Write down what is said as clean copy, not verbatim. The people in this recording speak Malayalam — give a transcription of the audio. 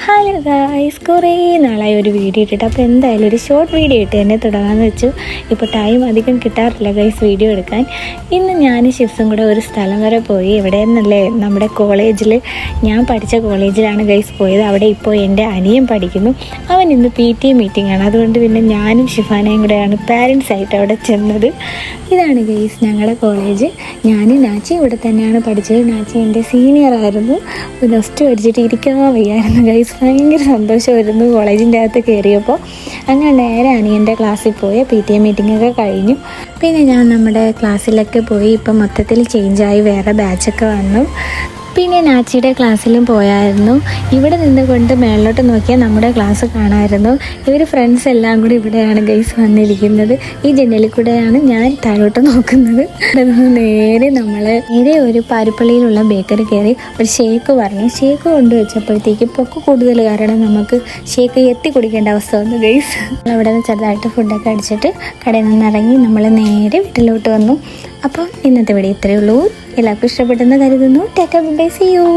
ഹലോ ഗായ്സ്, കുറേ നാളായി ഒരു വീഡിയോ ഇട്ടിട്ട്. അപ്പോൾ എന്തായാലും ഒരു ഷോർട്ട് വീഡിയോ ഇട്ട് തന്നെ തുടങ്ങാമെന്ന് വെച്ചു. ഇപ്പോൾ ടൈം അധികം കിട്ടാറില്ല ഗൈസ് വീഡിയോ എടുക്കാൻ. ഇന്ന് ഞാൻ ഷിഫ്സും കൂടെ ഒരു സ്ഥലം വരെ പോയി. എവിടെയെന്നല്ലേ, നമ്മുടെ കോളേജിൽ, ഞാൻ പഠിച്ച കോളേജിലാണ് ഗൈസ് പോയത്. അവിടെ ഇപ്പോൾ എൻ്റെ അനിയൻ പഠിക്കുന്നു. അവൻ ഇന്ന് PTA മീറ്റിംഗ് ആണ്. അതുകൊണ്ട് പിന്നെ ഞാനും ഷിഫാനയും കൂടെയാണ് പാരൻസ് ആയിട്ട് അവിടെ ചെന്നത്. ഇതാണ് ഗൈസ് ഞങ്ങളുടെ കോളേജ്. ഞാനും നാച്ചി ഇവിടെ തന്നെയാണ് പഠിച്ചത്. നാച്ചി എൻ്റെ സീനിയർ ആയിരുന്നു. നെക്സ്റ്റ് പഠിച്ചിട്ട് ഇരിക്കാൻ വയ്യായിരുന്നു ഗൈസ്. ഭയങ്കര സന്തോഷമായിരുന്നു കോളേജിൻ്റെ അകത്ത് കയറിയപ്പോൾ. അങ്ങനെ നേരെ അനിയൻ്റെ ക്ലാസ്സിൽ പോയി PTA മീറ്റിങ്ങൊക്കെ കഴിഞ്ഞു. പിന്നെ ഞാൻ നമ്മുടെ ക്ലാസ്സിലൊക്കെ പോയി. ഇപ്പം മൊത്തത്തിൽ ചേഞ്ചായി, വേറെ ബാച്ചൊക്കെ വന്നു. പിന്നെ നാച്ചിയുടെ ക്ലാസ്സിലും പോയായിരുന്നു. ഇവിടെ നിന്നുകൊണ്ട് മേളിലോട്ട് നോക്കിയാൽ നമ്മുടെ ക്ലാസ് കാണാമായിരുന്നു. ഇവർ ഫ്രണ്ട്സ് എല്ലാം കൂടി ഇവിടെയാണ് ഗൈസ് വന്നിരിക്കുന്നത്. ഈ ജനലിൽ കൂടെയാണ് ഞാൻ താഴോട്ട് നോക്കുന്നത്. നേരെ ഒരു പാരിപ്പള്ളിയിലുള്ള ബേക്കറി കയറി ഒരു ഷേക്ക് പറഞ്ഞു. ഷേക്ക് കൊണ്ടുവച്ചപ്പോഴത്തേക്ക് പൊക്ക് കൂടുതൽ കാരണം നമുക്ക് ഷേക്ക് എത്തി കുടിക്കേണ്ട അവസ്ഥ വന്നു ഗൈസ്. അവിടെ നിന്ന് ചെറുതായിട്ട് ഫുഡൊക്കെ അടിച്ചിട്ട് കടയിൽ നിന്ന് ഇറങ്ങി നമ്മൾ നേരെ വീട്ടിലോട്ട് വന്നു. അപ്പോൾ ഇന്നത്തെ വീഡിയോ ഇത്രയേ ഉള്ളൂ. എല്ലാവർക്കും ഇഷ്ടപ്പെട്ടെന്ന് കരുതുന്നു. Tata, bye, see U.